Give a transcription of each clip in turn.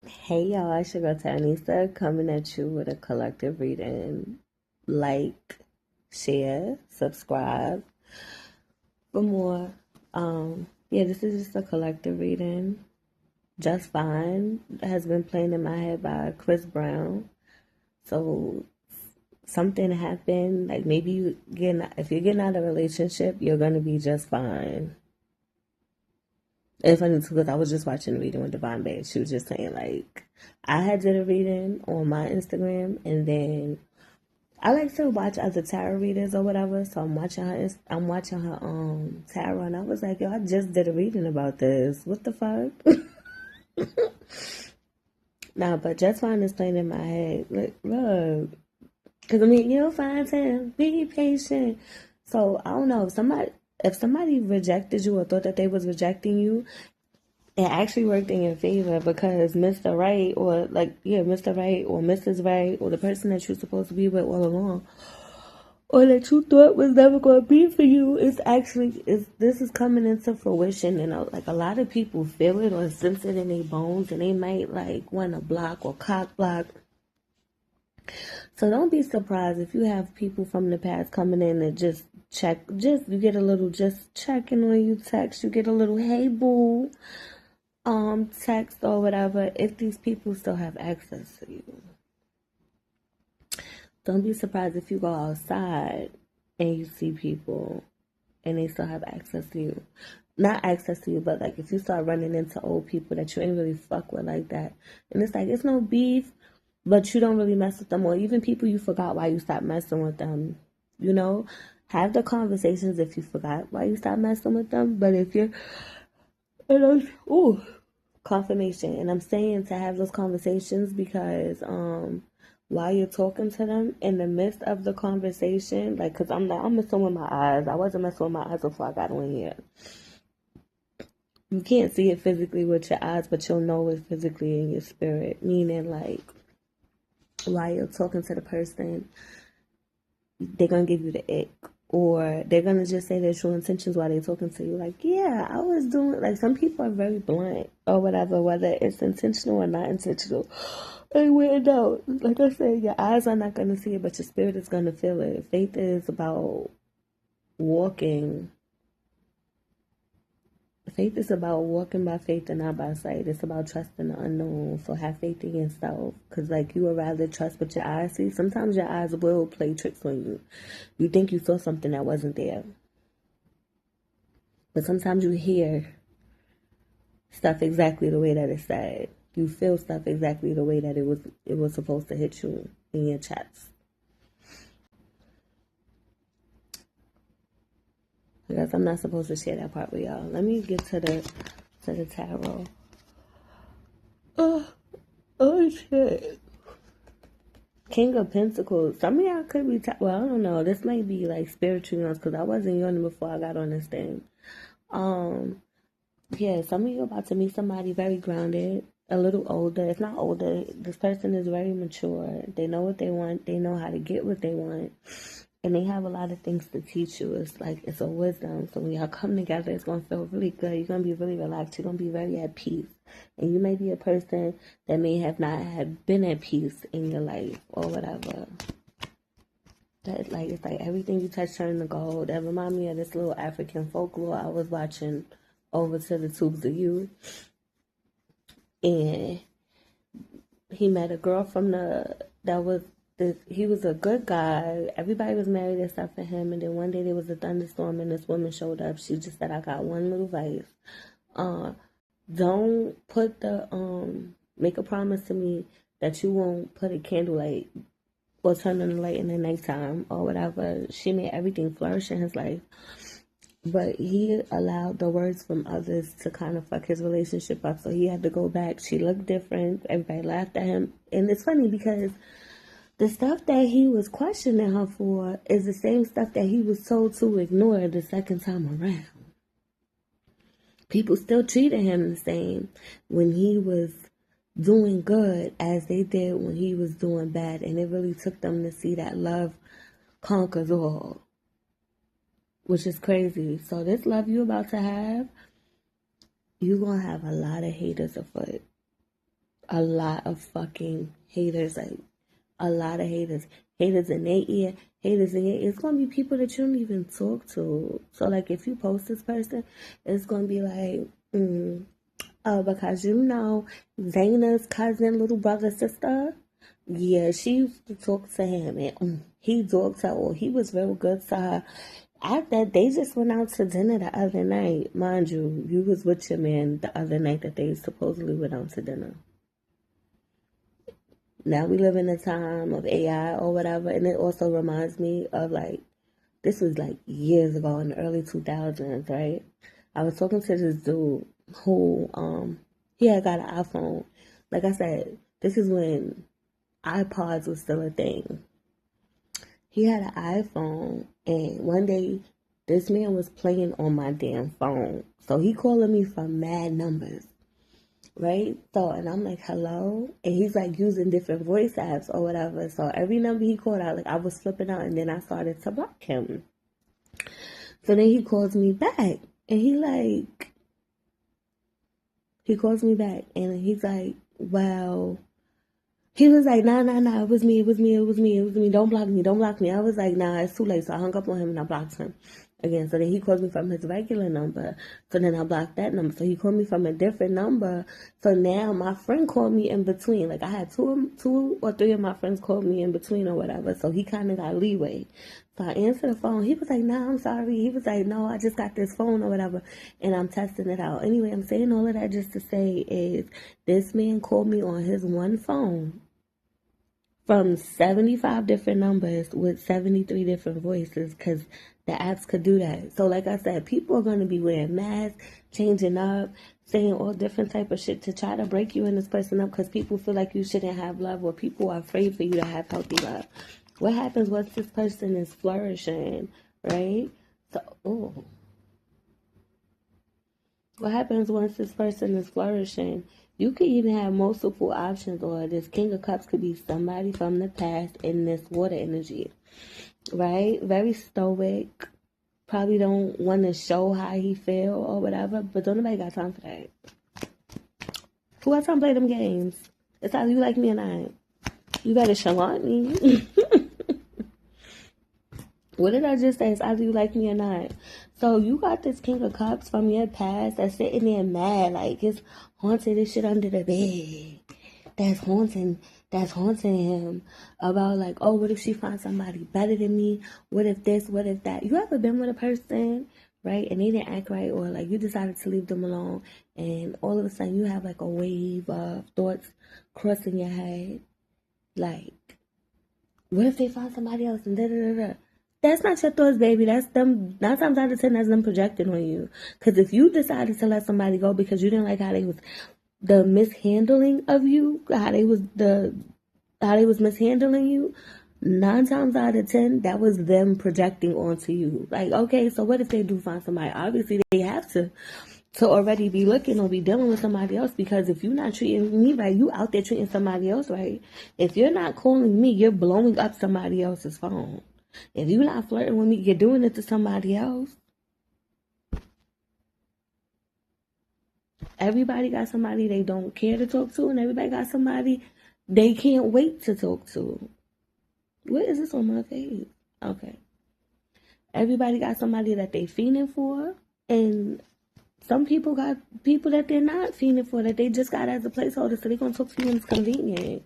Hey y'all, it's your girl Tanisa coming at you with a collective reading. Like, share, subscribe for more. Yeah, this is just a collective reading. Just Fine has been playing in my head by Chris Brown. So something happened, like maybe if you're getting out of a relationship, you're gonna be just fine. It's funny because I was just watching a reading with Divine Bay. She was just saying like I had did a reading on my Instagram, and then I like to watch other tarot readers or whatever. So I'm watching her tarot, and I was like, yo, I just did a reading about this. What the fuck? Nah, but Just Fine is playing in my head. Look, because I mean, you'll find him. Be patient. So I don't know if somebody rejected you or thought that they was rejecting you, it actually worked in your favor because Mr. Right or Mr. Right or Mrs. Right or the person that you're supposed to be with all along or that you thought was never going to be for you is this is coming into fruition, and like a lot of people feel it or sense it in their bones, and they might like want to block or cock block. So don't be surprised if you have people from the past coming in and just you get a little just checking on you text, you get a little hey boo text or whatever, if these people still have access to you. Don't be surprised if you go outside and you see people and they still have access to you. Not access to you, but like if you start running into old people that you ain't really fuck with like that. And it's like it's no beef, but you don't really mess with them, or even people you forgot why you stopped messing with them. You know? Have the conversations if you forgot why you stopped messing with them. But if you're ooh, confirmation, and I'm saying to have those conversations because while you're talking to them in the midst of the conversation, like, because I'm messing with my eyes. I wasn't messing with my eyes before I got on here. You can't see it physically with your eyes, but you'll know it physically in your spirit, meaning like while you're talking to the person, they're gonna give you the ick, or they're gonna just say their true intentions while they're talking to you. Like, yeah, I was doing, like, some people are very blunt or whatever, whether it's intentional or not intentional. Anyway, no, like I said, your eyes are not gonna see it, but your spirit is gonna feel it. Faith is about walking. Faith is about walking by faith and not by sight. It's about trusting the unknown. So have faith in yourself. Because, like, you would rather trust what your eyes see. Sometimes your eyes will play tricks on you. You think you saw something that wasn't there. But sometimes you hear stuff exactly the way that it's said. You feel stuff exactly the way that it was supposed to hit you in your chest. Because I'm not supposed to share that part with y'all. Let me get to the tarot. Oh, oh shit. King of Pentacles. Some of y'all could be, well, I don't know. This might be like spiritual ones because I wasn't yawning before I got on this thing. Um, yeah, some of you about to meet somebody very grounded, a little older. If not older, this person is very mature. They know what they want. They know how to get what they want. And they have a lot of things to teach you. It's like, it's a wisdom. So when y'all come together, it's going to feel really good. You're going to be really relaxed. You're going to be very at peace. And you may be a person that may have not have been at peace in your life or whatever. That, like, it's like everything you touch turn to gold. That remind me of this little African folklore I was watching over to the Tubes of You. And he met a girl from he was a good guy. Everybody was married except for him. And then one day there was a thunderstorm and this woman showed up. She just said, I got one little advice. Don't make a promise to me that you won't put a candlelight or turn on the light in the nighttime or whatever. She made everything flourish in his life. But he allowed the words from others to kind of fuck his relationship up. So he had to go back. She looked different. Everybody laughed at him. And it's funny because the stuff that he was questioning her for is the same stuff that he was told to ignore the second time around. People still treated him the same when he was doing good as they did when he was doing bad. And it really took them to see that love conquers all, which is crazy. So this love you about to have, you're going to have a lot of haters afoot. a lot of fucking haters, like a lot of haters. Haters in their ear, haters in your ear. It's gonna be people that you don't even talk to. So like if you post this person, it's gonna be like, oh, because you know Zaina's cousin, little brother, sister. Yeah, she used to talk to him, and he talked to her. Or he was real good to her. After they just went out to dinner the other night, mind you, you was with your man the other night that they supposedly went out to dinner. Now we live in a time of AI or whatever, and it also reminds me of like this was like years ago in the early 2000s, right? I was talking to this dude who he had got an iPhone. Like I said, this is when iPods was still a thing. He had an iPhone, and one day this man was playing on my damn phone. So he calling me from mad numbers, right? So, and I'm like, hello? And he's like using different voice apps or whatever. So every number he called out, like I was flipping out, and then I started to block him. So then he calls me back, and he calls me back, and he's like, well, he was like, nah, it was me, don't block me. I was like, nah, it's too late. So I hung up on him and I blocked him again. So then he called me from his regular number. So then I blocked that number. So he called me from a different number. So now my friend called me in between. Like I had two or three of my friends called me in between or whatever. So he kind of got leeway. So I answered the phone. He was like, nah, I'm sorry. He was like, no, I just got this phone or whatever. And I'm testing it out. Anyway, I'm saying all of that just to say is this man called me on his one phone from 75 different numbers with 73 different voices because the apps could do that. So like I said, people are going to be wearing masks, changing up, saying all different type of shit to try to break you and this person up because people feel like you shouldn't have love or people are afraid for you to have healthy love. What happens once this person is flourishing, right? So, what happens once this person is flourishing? You could even have multiple options, or this King of Cups could be somebody from the past in this water energy, right? Very stoic, probably don't want to show how he feel or whatever, but don't nobody got time for that. Who got time to play them games? It's either you like me or not. You better shalom me. What did I just say? It's either you like me or not. So you got this King of Cups from your past that's sitting there mad, like it's haunting this shit under the bed. That's haunting him about like, oh, what if she finds somebody better than me? What if this? What if that? You ever been with a person, right? And they didn't act right, or like you decided to leave them alone, and all of a sudden you have like a wave of thoughts crossing your head, like, what if they find somebody else and da da da da. That's not your thoughts, baby. That's them. 9 times out of 10, that's them projecting on you. Because if you decided to let somebody go because you didn't like how they was, the mishandling of you, how they was mishandling you, 9 times out of 10, that was them projecting onto you. Like, okay, so what if they do find somebody? Obviously, they have to already be looking or be dealing with somebody else, because if you're not treating me right, you out there treating somebody else right. If you're not calling me, you're blowing up somebody else's phone. If you're not flirting with me, you're doing it to somebody else. Everybody got somebody they don't care to talk to, and everybody got somebody they can't wait to talk to. What is this on my face? Okay. Everybody got somebody that they fiending for, and some people got people that they're not fiending for, that they just got as a placeholder, so they're going to talk to you when it's convenient.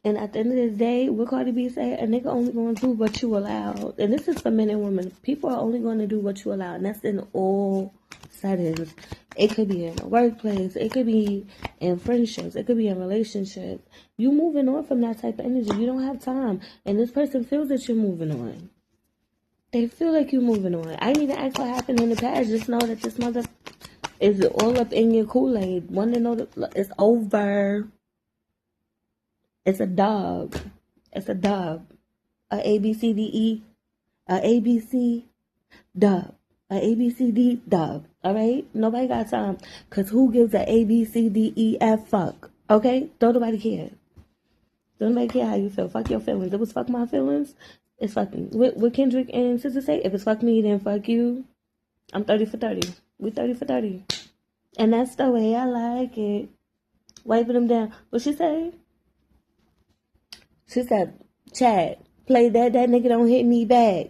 And at the end of the day, what Cardi B say, a nigga only going to do what you allow. And this is for men and women. People are only going to do what you allow. And that's in all settings. It could be in a workplace. It could be in friendships. It could be in relationships. You moving on from that type of energy. You don't have time. And this person feels that you're moving on. They feel like you're moving on. I didn't even ask what happened in the past. Just know that this mother is all up in your Kool-Aid. Want to know that it's over. It's a dog. It's a dub. A ABCDE. A ABC dub. A ABCD dub. Alright? Nobody got time. Because who gives a ABCDEF fuck? Okay? Don't nobody care. Don't nobody care how you feel. Fuck your feelings. It was fuck my feelings. It's fuck me. What Kendrick and Sister say? If it's fuck me, then fuck you. I'm 30 for 30. We 30 for 30. And that's the way I like it. Wiping them down. What she say? She said, Chad, play that nigga don't hit me back.